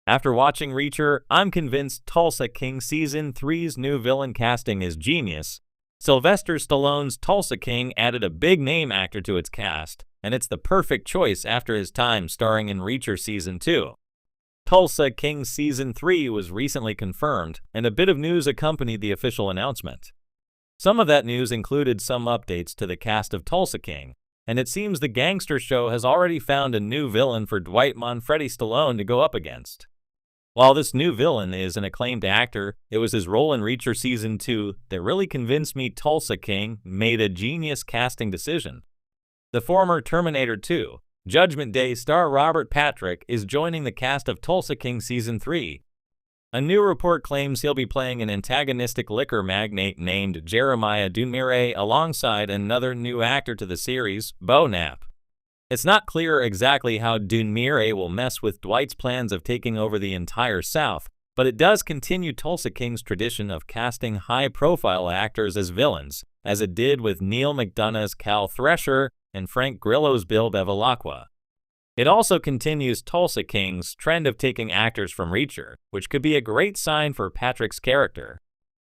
After watching Reacher, I'm convinced Tulsa King Season 3's new villain casting is genius. Sylvester Stallone's Tulsa King added a big-name actor to its cast, and it's the perfect choice after his time starring in Reacher Season 2. Tulsa King Season 3 was recently confirmed, and a bit of news accompanied the official announcement. Some of that news included some updates to the cast of Tulsa King, and it seems the gangster show has already found a new villain for Dwight Manfredi Stallone to go up against. While this new villain is an acclaimed actor, it was his role in Reacher Season 2 that really convinced me Tulsa King made a genius casting decision. The former Terminator 2, Judgment Day star Robert Patrick is joining the cast of Tulsa King Season 3. A new report claims he'll be playing an antagonistic liquor magnate named Jeremiah Dunmire alongside another new actor to the series, Bo Knapp. It's not clear exactly how Dunmire will mess with Dwight's plans of taking over the entire South, but it does continue Tulsa King's tradition of casting high-profile actors as villains, as it did with Neil McDonough's Cal Thresher and Frank Grillo's Bill Bevilacqua. It also continues Tulsa King's trend of taking actors from Reacher, which could be a great sign for Patrick's character.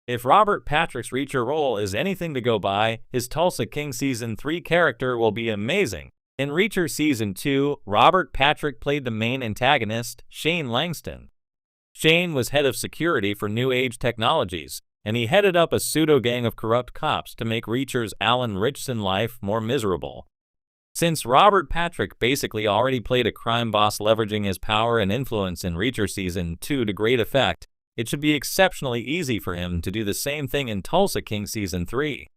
If Robert Patrick's Reacher role is anything to go by, his Tulsa King Season 3 character will be amazing. In Reacher Season 2, Robert Patrick played the main antagonist, Shane Langston. Shane was head of security for New Age Technologies, and he headed up a pseudo-gang of corrupt cops to make Reacher's Alan Ritchson life more miserable. Since Robert Patrick basically already played a crime boss leveraging his power and influence in Reacher Season 2 to great effect, it should be exceptionally easy for him to do the same thing in Tulsa King Season 3.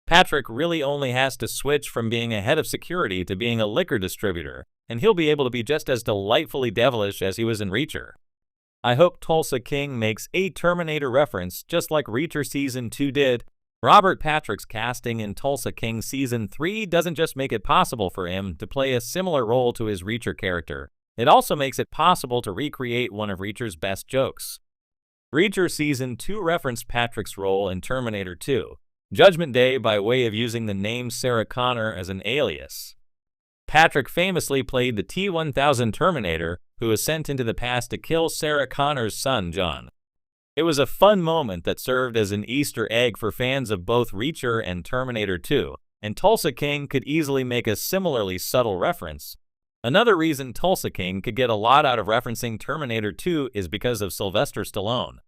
Patrick really only has to switch from being a head of security to being a liquor distributor, and he'll be able to be just as delightfully devilish as he was in Reacher. I hope Tulsa King makes a Terminator reference just like Reacher Season 2 did. Robert Patrick's casting in Tulsa King Season 3 doesn't just make it possible for him to play a similar role to his Reacher character, it also makes it possible to recreate one of Reacher's best jokes. Reacher Season 2 referenced Patrick's role in Terminator 2. Judgment Day by way of using the name Sarah Connor as an alias. Patrick famously played the T-1000 Terminator, who was sent into the past to kill Sarah Connor's son, John. It was a fun moment that served as an Easter egg for fans of both Reacher and Terminator 2, and Tulsa King could easily make a similarly subtle reference. Another reason Tulsa King could get a lot out of referencing Terminator 2 is because of Sylvester Stallone.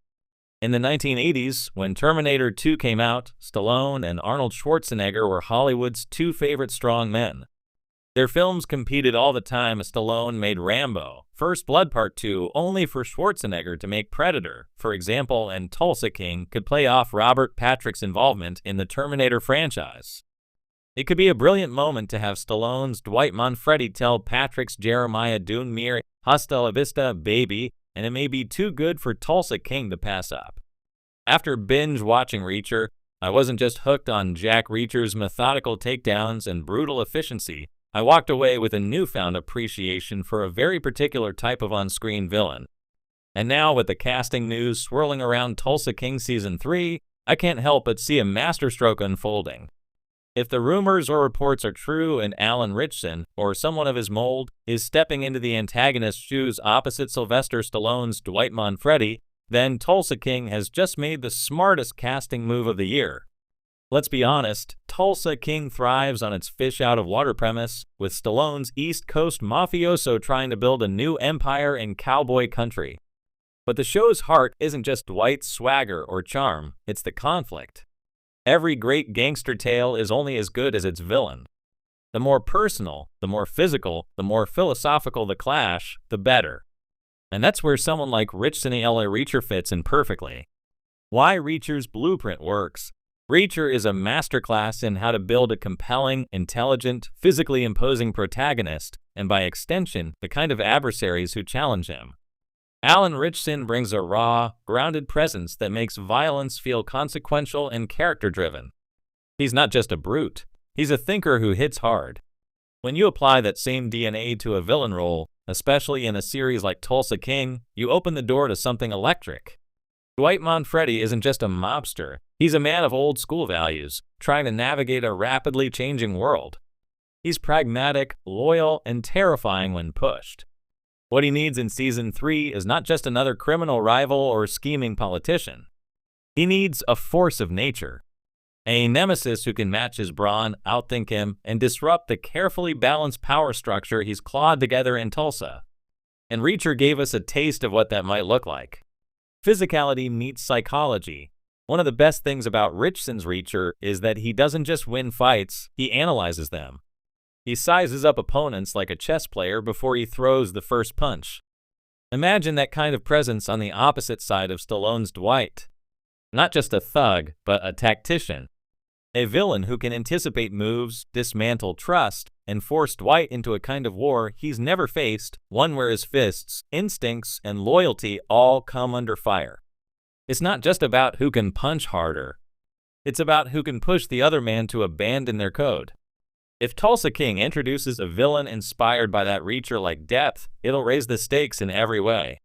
In the 1980s, when Terminator 2 came out, Stallone and Arnold Schwarzenegger were Hollywood's two favorite strong men. Their films competed all the time as Stallone made Rambo, First Blood Part 2 only for Schwarzenegger to make Predator, for example, and Tulsa King could play off Robert Patrick's involvement in the Terminator franchise. It could be a brilliant moment to have Stallone's Dwight Manfredi tell Patrick's Jeremiah Dunmire, "Hasta la vista, baby," and it may be too good for Tulsa King to pass up. After binge-watching Reacher, I wasn't just hooked on Jack Reacher's methodical takedowns and brutal efficiency, I walked away with a newfound appreciation for a very particular type of on-screen villain. And now with the casting news swirling around Tulsa King Season 3, I can't help but see a masterstroke unfolding. If the rumors or reports are true and Alan Ritchson, or someone of his mold, is stepping into the antagonist's shoes opposite Sylvester Stallone's Dwight Manfredi, then Tulsa King has just made the smartest casting move of the year. Let's be honest, Tulsa King thrives on its fish-out-of-water premise, with Stallone's East Coast mafioso trying to build a new empire in cowboy country. But the show's heart isn't just Dwight's swagger or charm, it's the conflict. Every great gangster tale is only as good as its villain. The more personal, the more physical, the more philosophical the clash, the better. And that's where someone like Ritchson-Ella Reacher fits in perfectly. Why Reacher's blueprint works. Reacher is a masterclass in how to build a compelling, intelligent, physically imposing protagonist, and by extension, the kind of adversaries who challenge him. Alan Ritchson brings a raw, grounded presence that makes violence feel consequential and character-driven. He's not just a brute, he's a thinker who hits hard. When you apply that same DNA to a villain role, especially in a series like Tulsa King, you open the door to something electric. Dwight Manfredi isn't just a mobster, he's a man of old-school values, trying to navigate a rapidly changing world. He's pragmatic, loyal, and terrifying when pushed. What he needs in Season 3 is not just another criminal rival or scheming politician. He needs a force of nature. A nemesis who can match his brawn, outthink him, and disrupt the carefully balanced power structure he's clawed together in Tulsa. And Reacher gave us a taste of what that might look like. Physicality meets psychology. One of the best things about Richardson's Reacher is that he doesn't just win fights, he analyzes them. He sizes up opponents like a chess player before he throws the first punch. Imagine that kind of presence on the opposite side of Stallone's Dwight. Not just a thug, but a tactician. A villain who can anticipate moves, dismantle trust, and force Dwight into a kind of war he's never faced, one where his fists, instincts, and loyalty all come under fire. It's not just about who can punch harder. It's about who can push the other man to abandon their code. If Tulsa King introduces a villain inspired by that Reacher-like depth, it'll raise the stakes in every way.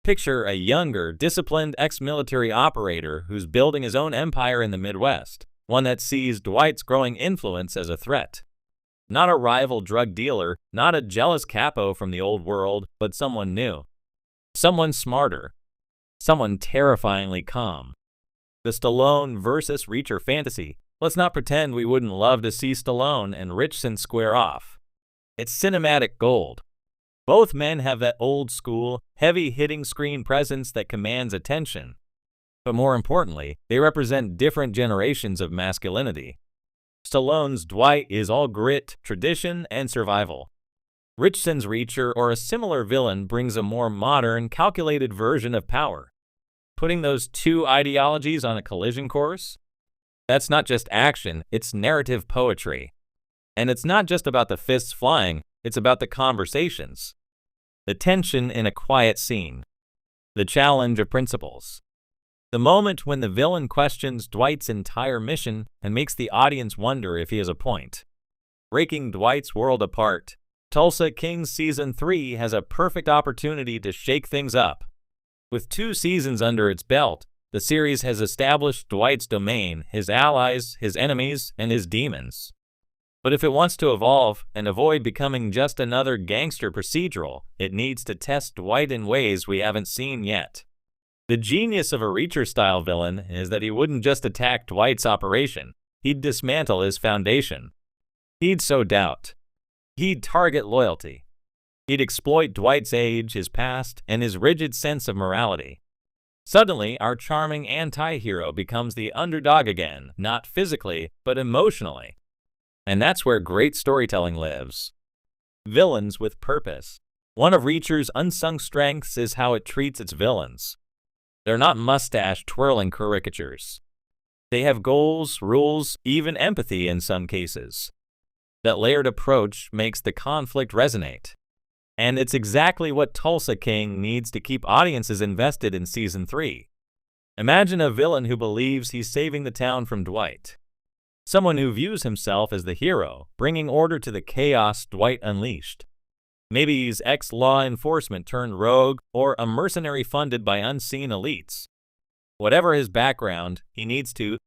Picture a younger, disciplined ex-military operator who's building his own empire in the Midwest, one that sees Dwight's growing influence as a threat. Not a rival drug dealer, not a jealous capo from the old world, but someone new. Someone smarter. Someone terrifyingly calm. The Stallone versus Reacher fantasy. Let's not pretend we wouldn't love to see Stallone and Richardson square off. It's cinematic gold. Both men have that old-school, heavy-hitting screen presence that commands attention. But more importantly, they represent different generations of masculinity. Stallone's Dwight is all grit, tradition, and survival. Richardson's Reacher or a similar villain brings a more modern, calculated version of power. Putting those two ideologies on a collision course? That's not just action, it's narrative poetry. And it's not just about the fists flying, it's about the conversations. The tension in a quiet scene. The challenge of principles. The moment when the villain questions Dwight's entire mission and makes the audience wonder if he has a point. Breaking Dwight's world apart, Tulsa King Season 3 has a perfect opportunity to shake things up. With 2 seasons under its belt, the series has established Dwight's domain, his allies, his enemies, and his demons. But if it wants to evolve and avoid becoming just another gangster procedural, it needs to test Dwight in ways we haven't seen yet. The genius of a Reacher-style villain is that he wouldn't just attack Dwight's operation, he'd dismantle his foundation. He'd sow doubt. He'd target loyalty. He'd exploit Dwight's age, his past, and his rigid sense of morality. Suddenly, our charming anti-hero becomes the underdog again, not physically, but emotionally. And that's where great storytelling lives. Villains with purpose. One of Reacher's unsung strengths is how it treats its villains. They're not mustache-twirling caricatures. They have goals, rules, even empathy in some cases. That layered approach makes the conflict resonate. And it's exactly what Tulsa King needs to keep audiences invested in Season 3. Imagine a villain who believes he's saving the town from Dwight. Someone who views himself as the hero, bringing order to the chaos Dwight unleashed. Maybe he's ex-law enforcement turned rogue, or a mercenary funded by unseen elites. Whatever his background, he needs to